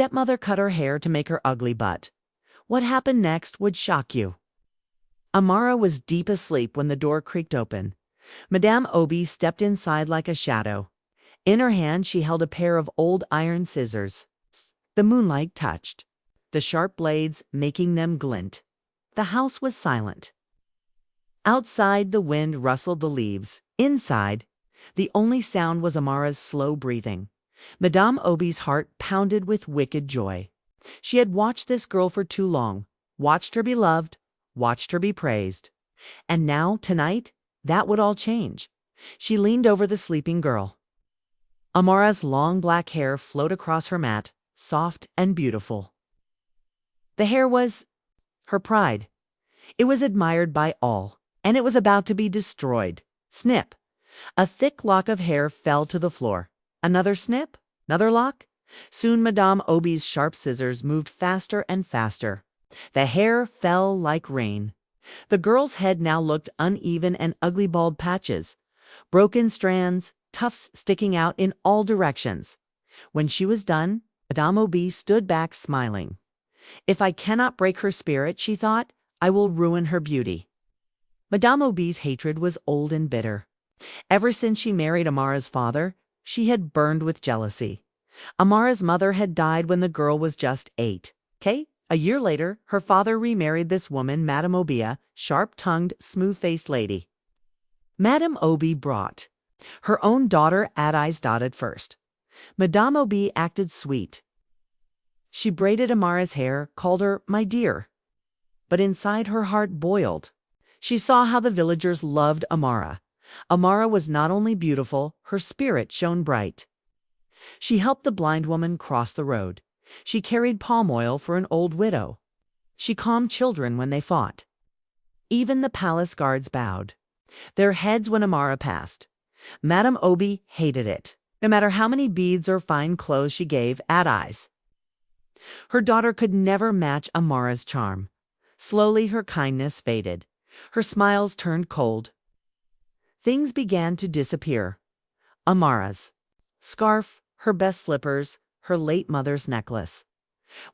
Stepmother cut her hair to make her ugly butt. What happened next would shock you. Amara was deep asleep when the door creaked open. Madame Obi stepped inside like a shadow. In her hand she held a pair of old iron scissors. The moonlight touched, the sharp blades making them glint. The house was silent. Outside, the wind rustled the leaves. Inside, the only sound was Amara's slow breathing. Madame Obi's heart pounded with wicked joy. She had watched this girl for too long, watched her be loved, watched her be praised. And now, tonight, that would all change. She leaned over the sleeping girl. Amara's long black hair flowed across her mat, soft and beautiful. The hair was her pride. It was admired by all, and it was about to be destroyed. Snip! A thick lock of hair fell to the floor. Another snip, another lock. Soon Madame Obi's sharp scissors moved faster and faster. The hair fell like rain. The girl's head now looked uneven and ugly bald patches, broken strands, tufts sticking out in all directions. When she was done, Madame Obi stood back smiling. If I cannot break her spirit, she thought, I will ruin her beauty. Madame Obi's hatred was old and bitter. Ever since she married Amara's father, she had burned with jealousy. Amara's mother had died when the girl was just 8. A year later, her father remarried this woman, Madame Obi, sharp-tongued, smooth-faced lady. Madame Obi brought her own daughter, Ad-eyes dotted first. Madame Obi acted sweet. She braided Amara's hair, called her my dear. But inside her heart boiled. She saw how the villagers loved Amara. Amara was not only beautiful, her spirit shone bright. She helped the blind woman cross the road. She carried palm oil for an old widow. She calmed children when they fought. Even the palace guards bowed their heads when Amara passed. Madame Obi hated it, no matter how many beads or fine clothes she gave Ad-eyes. Her daughter could never match Amara's charm. Slowly her kindness faded. Her smiles turned cold. Things began to disappear. Amara's scarf, her best slippers, her late mother's necklace.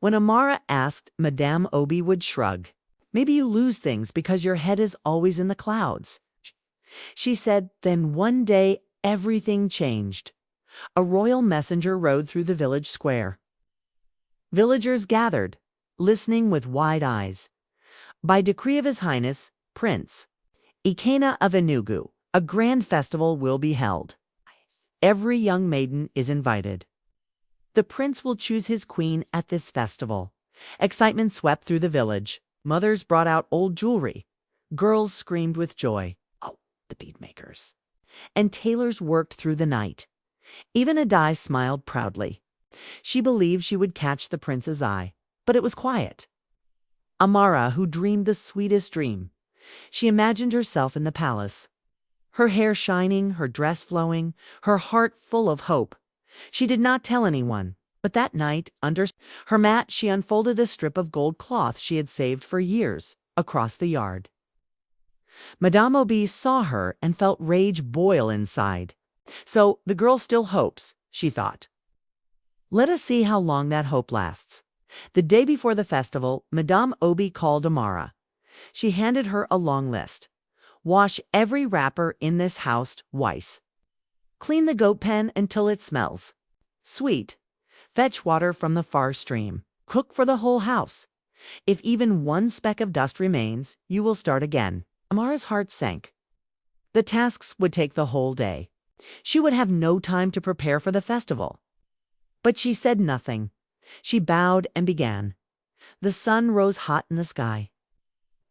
When Amara asked, Madame Obi would shrug. Maybe you lose things because your head is always in the clouds. She said, then one day everything changed. A royal messenger rode through the village square. Villagers gathered, listening with wide eyes. By decree of His Highness, Prince Ikena of Enugu, a grand festival will be held. Every young maiden is invited. The prince will choose his queen at this festival. Excitement swept through the village. Mothers brought out old jewelry. Girls screamed with joy. Oh, the bead makers. And tailors worked through the night. Even Ad-eyes smiled proudly. She believed she would catch the prince's eye, but it was quiet. Amara, who dreamed the sweetest dream. She imagined herself in the palace. Her hair shining, her dress flowing, her heart full of hope. She did not tell anyone, but that night, under her mat, she unfolded a strip of gold cloth she had saved for years, across the yard. Madame Obi saw her and felt rage boil inside. So, the girl still hopes, she thought. Let us see how long that hope lasts. The day before the festival, Madame Obi called Amara. She handed her a long list. Wash every wrapper in this house twice. Clean the goat pen until it smells sweet. Fetch water from the far stream. Cook for the whole house. If even one speck of dust remains, you will start again. Amara's heart sank. The tasks would take the whole day. She would have no time to prepare for the festival. But she said nothing. She bowed and began. The sun rose hot in the sky.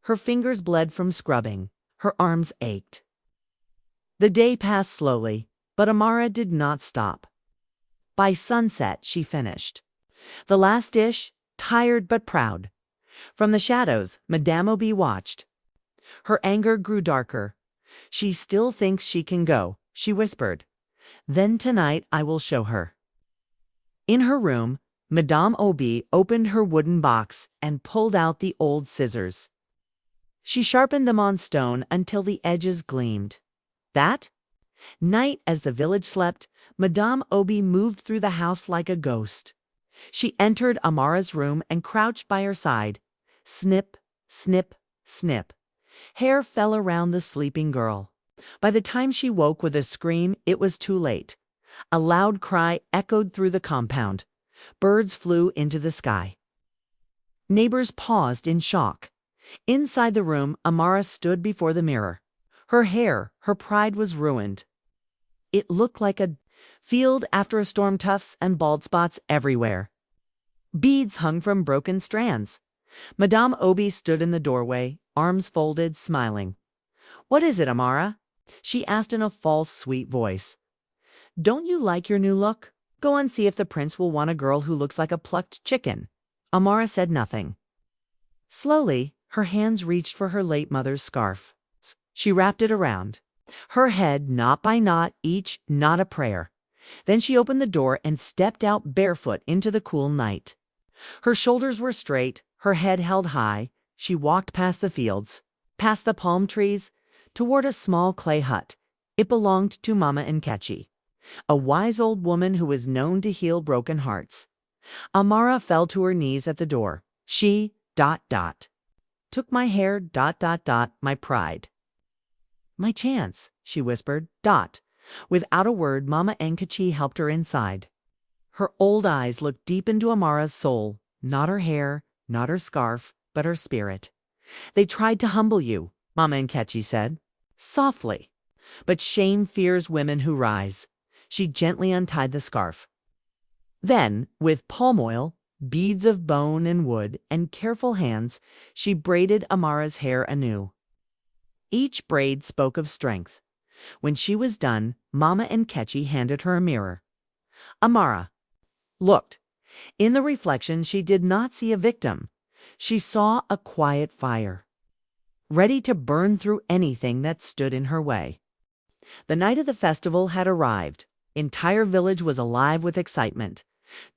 Her fingers bled from scrubbing. Her arms ached. The day passed slowly, but Amara did not stop. By sunset, she finished the last dish, tired but proud. From the shadows, Madame Obi watched. Her anger grew darker. She still thinks she can go, she whispered. Then tonight I will show her. In her room, Madame Obi opened her wooden box and pulled out the old scissors. She sharpened them on stone until the edges gleamed. That night, as the village slept, Madame Obi moved through the house like a ghost. She entered Amara's room and crouched by her side. Snip, snip, snip. Hair fell around the sleeping girl. By the time she woke with a scream, it was too late. A loud cry echoed through the compound. Birds flew into the sky. Neighbors paused in shock. Inside the room, Amara stood before the mirror. Her hair, her pride was ruined. It looked like a field after a storm, tufts and bald spots everywhere. Beads hung from broken strands. Madame Obi stood in the doorway, arms folded, smiling. "What is it, Amara?" she asked in a false, sweet voice. "Don't you like your new look? Go and see if the prince will want a girl who looks like a plucked chicken." Amara said nothing. Slowly, her hands reached for her late mother's scarf. She wrapped it around her head, knot by knot, each knot a prayer. Then she opened the door and stepped out barefoot into the cool night. Her shoulders were straight, her head held high. She walked past the fields, past the palm trees, toward a small clay hut. It belonged to Mama Nkechi, a wise old woman who was known to heal broken hearts. Amara fell to her knees at the door. She, took my hair, my pride. "My chance," she whispered, Without a word, Mama Nkechi helped her inside. Her old eyes looked deep into Amara's soul, not her hair, not her scarf, but her spirit. "They tried to humble you," Mama Nkechi said, softly. "But shame fears women who rise." She gently untied the scarf. Then, with palm oil, beads of bone and wood, and careful hands, she braided Amara's hair anew. Each braid spoke of strength. When she was done, Mama Nkechi handed her a mirror. Amara looked. In the reflection, she did not see a victim. She saw a quiet fire, ready to burn through anything that stood in her way. The night of the festival had arrived. Entire village was alive with excitement.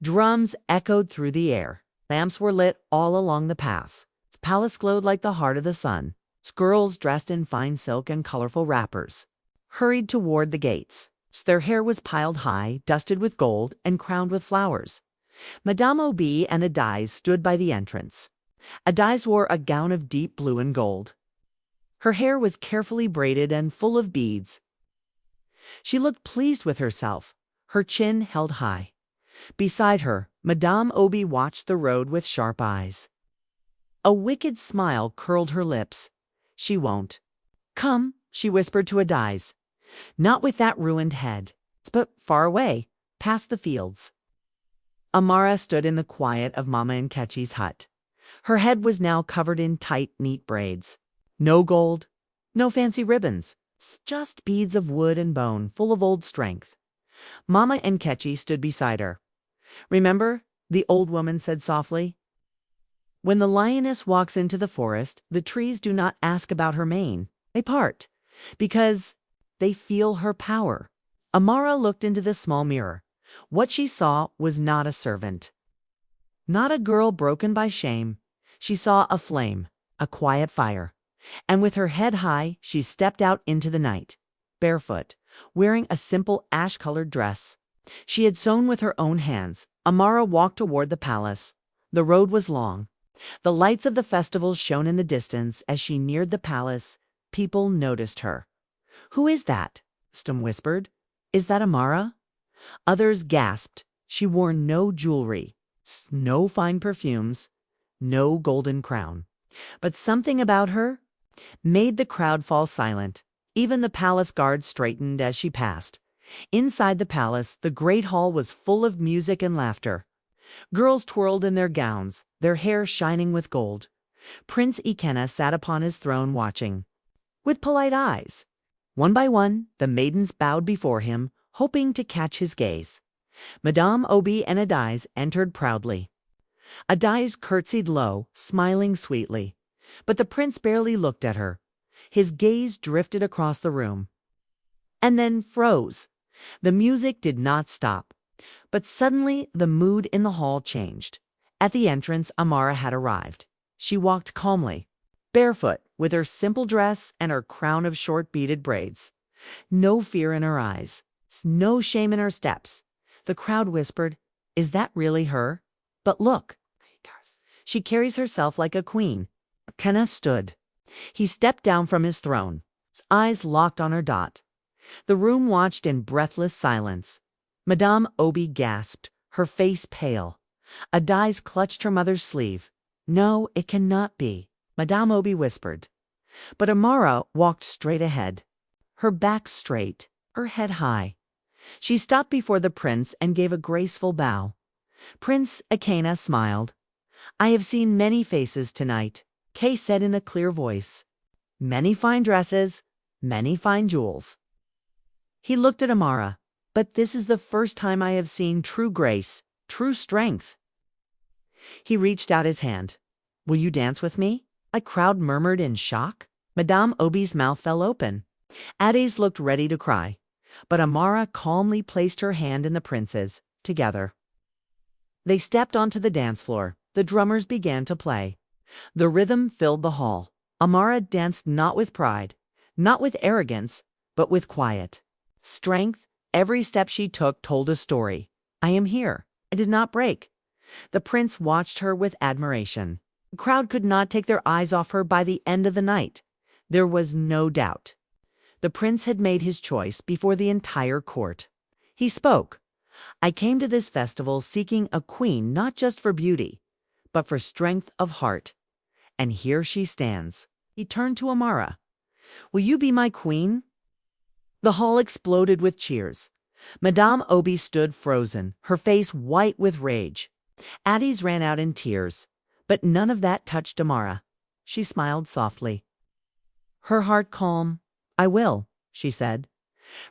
Drums echoed through the air. Lamps were lit all along the paths. The palace glowed like the heart of the sun. Girls dressed in fine silk and colorful wrappers hurried toward the gates. Their hair was piled high, dusted with gold, and crowned with flowers. Madame Obi and Adais stood by the entrance. Adais wore a gown of deep blue and gold. Her hair was carefully braided and full of beads. She looked pleased with herself, her chin held high. Beside her, Madame Obi watched the road with sharp eyes. A wicked smile curled her lips. "She won't." "Come," she whispered to Adais. "Not with that ruined head, but far away, past the fields." Amara stood in the quiet of Mama Nkechi's hut. Her head was now covered in tight, neat braids. No gold, no fancy ribbons, just beads of wood and bone, full of old strength. Mama Nkechi stood beside her. "Remember," the old woman said softly, "when the lioness walks into the forest, the trees do not ask about her mane. They part, because they feel her power." Amara looked into the small mirror. What she saw was not a servant, not a girl broken by shame. She saw a flame, a quiet fire. And with her head high, she stepped out into the night, barefoot, wearing a simple ash-colored dress she had sewn with her own hands. Amara walked toward the palace. The road was long. The lights of the festival shone in the distance. As she neared the palace, people noticed her. "Who is that?" Stum whispered. "Is that Amara?" Others gasped. She wore no jewelry, no fine perfumes, no golden crown. But something about her made the crowd fall silent. Even the palace guards straightened as she passed. Inside the palace, the great hall was full of music and laughter. Girls twirled in their gowns, their hair shining with gold. Prince Ikenna sat upon his throne watching, with polite eyes. One by one, the maidens bowed before him, hoping to catch his gaze. Madame Obi and Adais entered proudly. Adais curtsied low, smiling sweetly. But the prince barely looked at her. His gaze drifted across the room, and then froze. The music did not stop. But suddenly the mood in the hall changed. At the entrance, Amara had arrived. She walked calmly, barefoot, with her simple dress and her crown of short beaded braids. No fear in her eyes, no shame in her steps. The crowd whispered, "Is that really her?" But look, she carries herself like a queen. Kenna stood. He stepped down from his throne, his eyes locked on her dot. The room watched in breathless silence. Madame Obi gasped, her face pale. Adais clutched her mother's sleeve. No, it cannot be, Madame Obi whispered. But Amara walked straight ahead, her back straight, her head high. She stopped before the prince and gave a graceful bow. Prince Akena smiled. I have seen many faces tonight, Kay said in a clear voice. Many fine dresses, many fine jewels. He looked at Amara. But this is the first time I have seen true grace, true strength. He reached out his hand. Will you dance with me? A crowd murmured in shock. Madame Obi's mouth fell open. Adais looked ready to cry, but Amara calmly placed her hand in the prince's, together. They stepped onto the dance floor. The drummers began to play. The rhythm filled the hall. Amara danced not with pride, not with arrogance, but with quiet. Strength. Every step she took told a story. I am here. I did not break. The prince watched her with admiration. The crowd could not take their eyes off her by the end of the night. There was no doubt. The prince had made his choice before the entire court. He spoke. I came to this festival seeking a queen not just for beauty, but for strength of heart. And here she stands. He turned to Amara. Will you be my queen? The hall exploded with cheers. Madame Obi stood frozen, her face white with rage. Adais ran out in tears, but none of that touched Amara. She smiled softly. Her heart calm. I will, she said.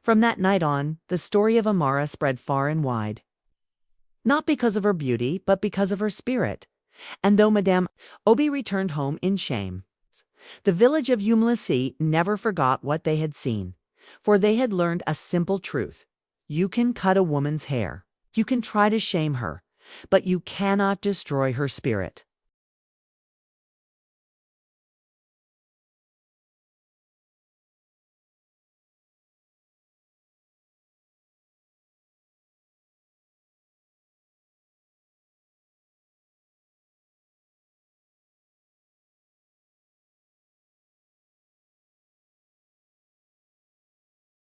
From that night on, the story of Amara spread far and wide. Not because of her beauty, but because of her spirit. And though Madame Obi returned home in shame, the village of Humiliate never forgot what they had seen. For they had learned a simple truth. You can cut a woman's hair. You can try to shame her, but you cannot destroy her spirit.